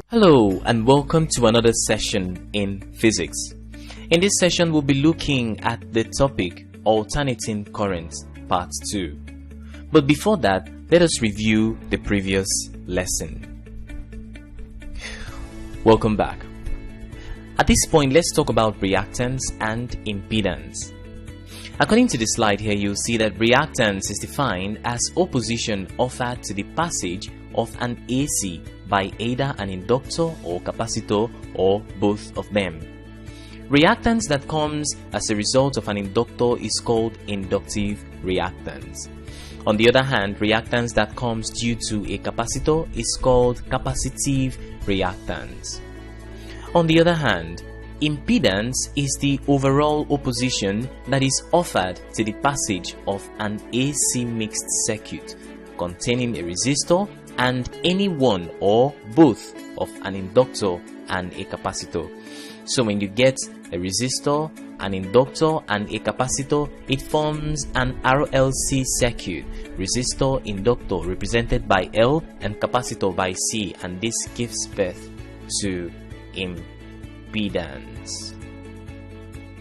Hello and welcome to another session in physics. In this session we'll be looking at the topic alternating currents part 2. But before that, let us review the previous lesson. Welcome back. At this point, let's talk about reactance and impedance. According to the slide here, you'll see that reactance is defined as opposition offered to the passage of an AC by either an inductor or capacitor or both of them. Reactance that comes as a result of an inductor is called inductive reactance. On the other hand, reactance that comes due to a capacitor is called capacitive reactance. On the other hand, impedance is the overall opposition that is offered to the passage of an AC mixed circuit containing a resistor and any one or both of an inductor and a capacitor. So when you get a resistor, an inductor and a capacitor, it forms an RLC circuit. Resistor, inductor represented by L and capacitor by C, and this gives birth to impedance.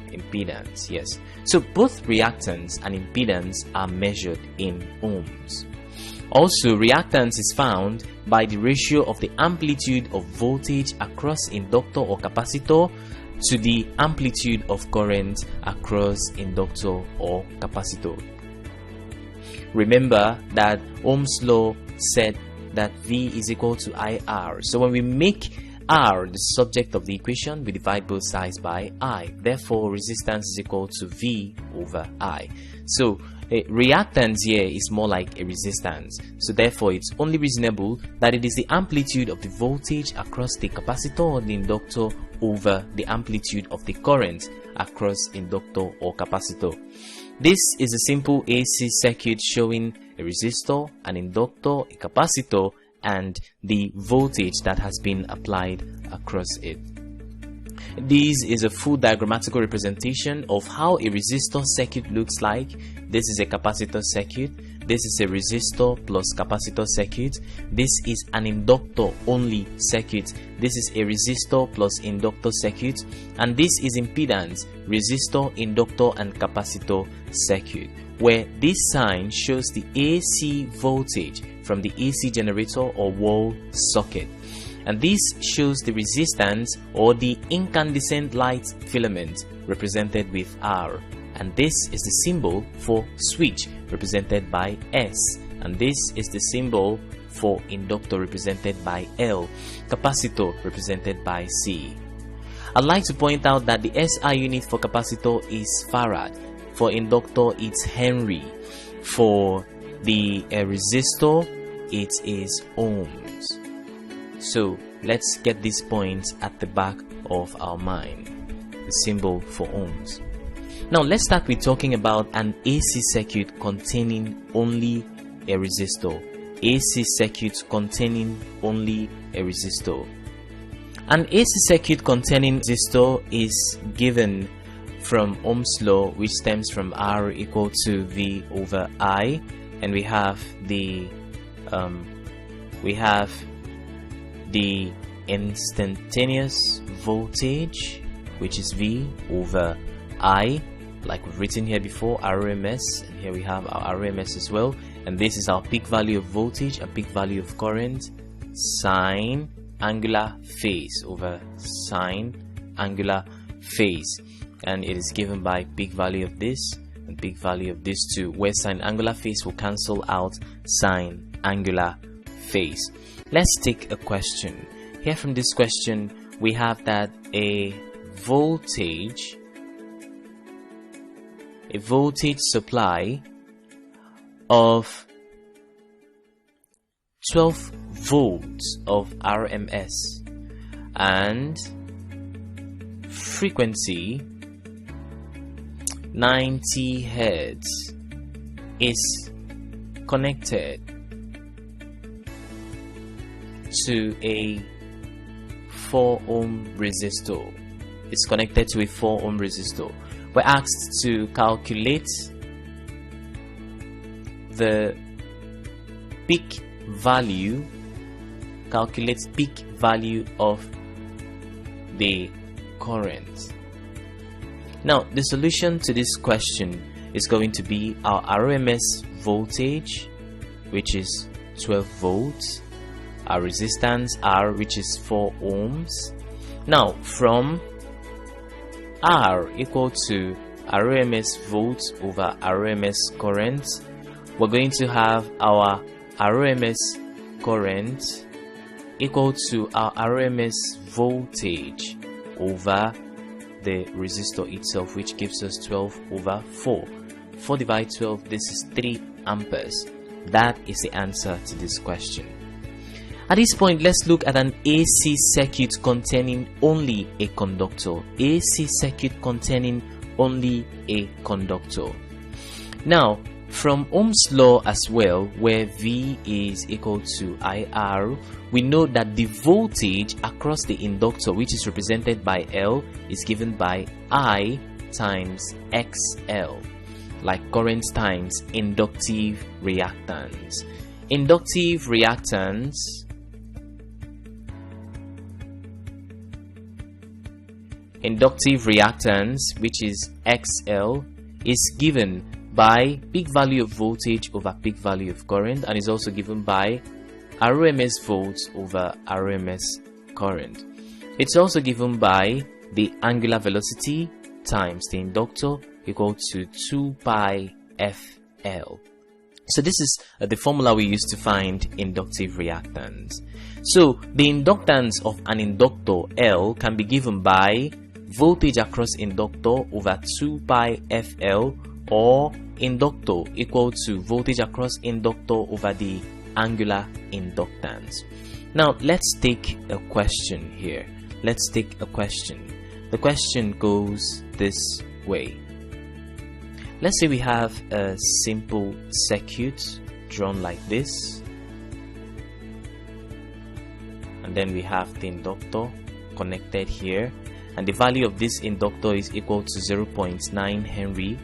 Impedance, yes. So both reactance and impedance are measured in ohms. Also, reactance is found by the ratio of the amplitude of voltage across inductor or capacitor to the amplitude of current across inductor or capacitor. Remember that Ohm's law said that V is equal to IR. So when we make R the subject of the equation, we divide both sides by I. Therefore, resistance is equal to V over I. So a reactance here is more like a resistance. So therefore, it's only reasonable that it is the amplitude of the voltage across the capacitor or the inductor over the amplitude of the current across inductor or capacitor. This is a simple AC circuit showing a resistor, an inductor, a capacitor, and the voltage that has been applied across it. This is a full diagrammatical representation of how a resistor circuit looks like. This is a capacitor circuit. This is a resistor plus capacitor circuit. This is an inductor only circuit. This is a resistor plus inductor circuit. And this is impedance, resistor, inductor, and capacitor circuit, where this sign shows the AC voltage from the AC generator or wall socket. And this shows the resistance or the incandescent light filament represented with R. And this is the symbol for switch represented by S. And this is the symbol for inductor represented by L. Capacitor represented by C. I'd like to point out that the SI unit for capacitor is farad. For inductor, it's Henry. For the resistor, it is ohms. So let's get these points at the back of our mind. The symbol for ohms. Now let's start with talking about an AC circuit containing only a resistor. AC circuit containing only a resistor. An AC circuit containing resistor is given from Ohm's law, which stems from R equal to V over I, and we have the instantaneous voltage, which is V over I, like we've written here before, RMS, and here we have our RMS as well, and this is our peak value of voltage and peak value of current, sine angular phase over sine angular phase, and it is given by peak value of this and peak value of this too, where sine angular phase will cancel out sine angular phase. Let's take a question. Here from this question, we have that a voltage supply of 12 volts of RMS and frequency 90 Hertz is connected to a 4 ohm resistor. It's connected to a 4 ohm resistor. We're asked to calculate the peak value calculate peak value of the current. Now, the solution to this question is going to be our RMS voltage, which is 12 volts, our resistance R, which is 4 ohms. Now, from R equal to RMS volts over RMS current, we're going to have our RMS current equal to our RMS voltage over the resistor itself, which gives us 12 over 4. 4 divided 12, this is 3 amperes. That is the answer to this question. At this point, let's look at an AC circuit containing only a conductor. AC circuit containing only a conductor. Now, from Ohm's law as well, where V is equal to IR, we know that the voltage across the inductor, which is represented by L, is given by I times XL, like current times inductive reactance. Inductive reactance which is XL, is given by peak value of voltage over peak value of current, and is also given by RMS volts over RMS current. It's also given by the angular velocity times the inductor equal to 2 pi FL. So this is the formula we use to find inductive reactance. So the inductance of an inductor L can be given by voltage across inductor over 2 pi FL, or inductor equal to voltage across inductor over the angular inductance. Now let's take a question here. Let's take a question. The question goes this way. Let's say we have a simple circuit drawn like this, and then we have the inductor connected here, and the value of this inductor is equal to 0.9 Henry.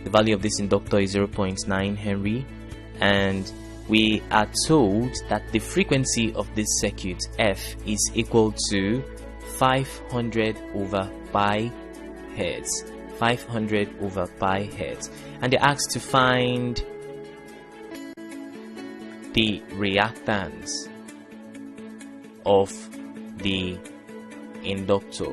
The value of this inductor is 0.9 Henry, and we are told that the frequency of this circuit F is equal to 500 over pi hertz. 500 over pi hertz, and they're asked to find the reactance of the inductor.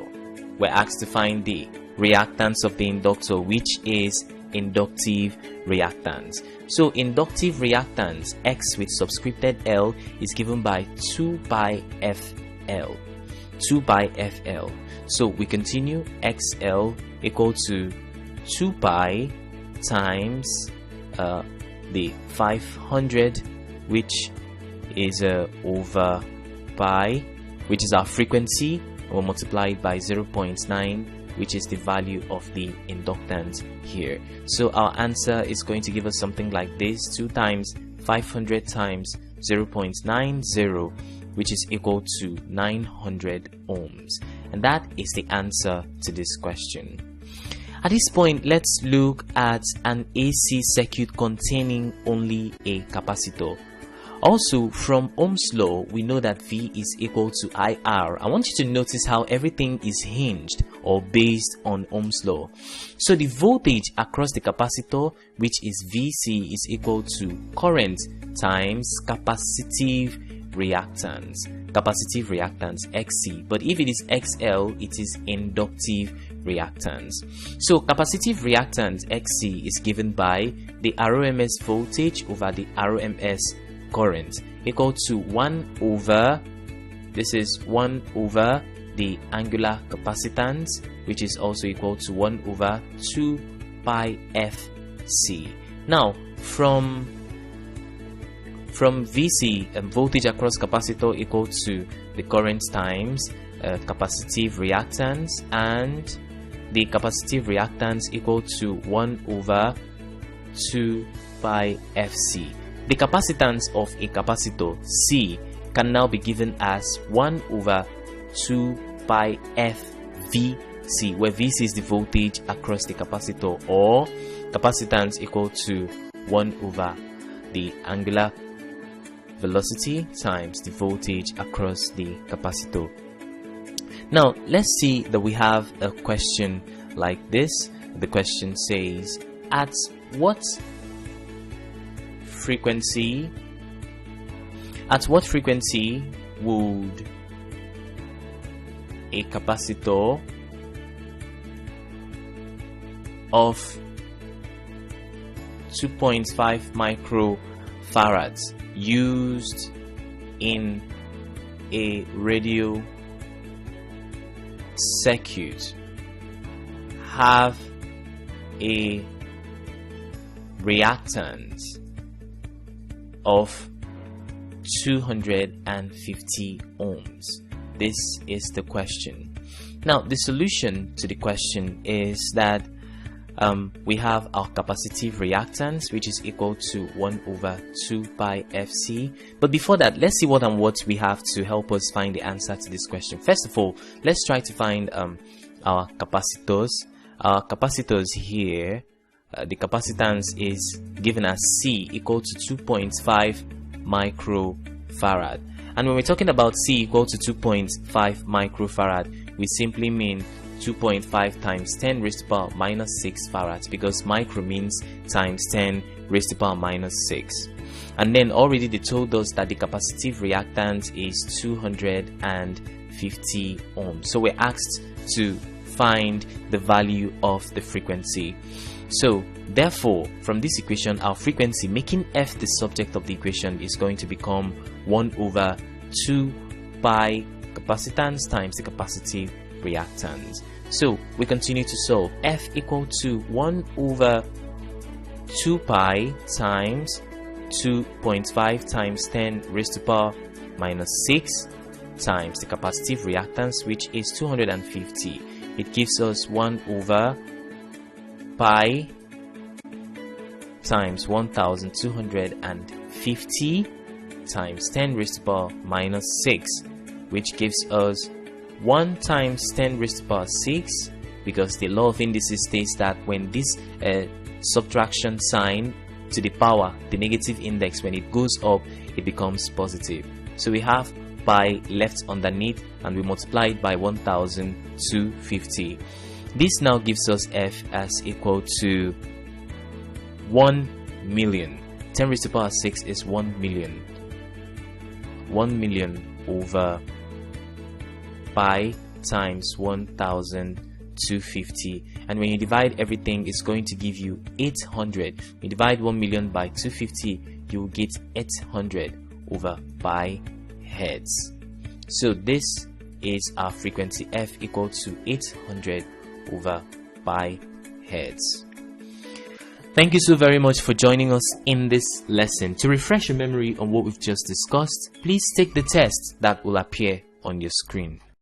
We're asked to find the reactance of the inductor, which is inductive reactance. So inductive reactance X with subscripted L is given by 2 pi FL. 2 pi FL. So we continue. XL equal to 2 pi times the 500, which is over pi, which is our frequency. We'll multiply it by 0.9, which is the value of the inductance here. So our answer is going to give us something like this: 2 times 500 times 0.90, which is equal to 900 ohms. And that is the answer to this question. At this point, let's look at an AC circuit containing only a capacitor. Also, from Ohm's law, we know that V is equal to IR. I want you to notice how everything is hinged or based on Ohm's law. So the voltage across the capacitor, which is VC, is equal to current times capacitive reactance. Capacitive reactance XC. But if it is XL, it is inductive reactance. So capacitive reactance XC is given by the RMS voltage over the RMS current, equal to 1 over, this is 1 over the angular capacitance, which is also equal to 1 over 2 pi FC. Now from VC, voltage across capacitor equal to the current times capacitive reactance, and the capacitive reactance equal to 1 over 2 pi FC. The capacitance of a capacitor C can now be given as 1 over 2 pi FVC, where VC is the voltage across the capacitor, or capacitance equal to 1 over the angular velocity times the voltage across the capacitor. Now let's see that we have a question like this. The question says, at what frequency would a capacitor of 2.5 microfarads used in a radio circuit have a reactance of 250 ohms? This is the question. Now the solution to the question is that we have our capacitive reactance, which is equal to 1 over 2 pi fc. But before that, let's see what and what we have to help us find the answer to this question. First of all, let's try to find our capacitors. Our capacitors here, the capacitance is given as C equal to 2.5 microfarad. And when we're talking about C equal to 2.5 microfarad, we simply mean 2.5 times 10 raised to the power minus 6 farads, because micro means times 10 raised to the power minus 6. And then already they told us that the capacitive reactance is 250 ohms. So we're asked to find the value of the frequency. So therefore, from this equation, our frequency, making f the subject of the equation, is going to become 1 over 2 pi capacitance times the capacitive reactance. So we continue to solve. F equal to 1 over 2 pi times 2.5 times 10 raised to the power minus 6 times the capacitive reactance, which is 250. It gives us 1 over pi times 1250 times 10 raised to the power minus 6, which gives us 1 times 10 raised to the power 6, because the law of indices states that when this subtraction sign to the power, the negative index, when it goes up, it becomes positive. So we have pi left underneath, and we multiply it by 1250. This now gives us f as equal to 1 million. 10 raised to the power 6 is 1 million. 1 million over pi times 1250, and when you divide everything, it's going to give you 800. You divide 1 million by 250, you will get 800 over pi hertz. So this is our frequency, f equal to 800 over pi hertz. Thank you so very much for joining us in this lesson. To refresh your memory on what we've just discussed, please take the test that will appear on your screen.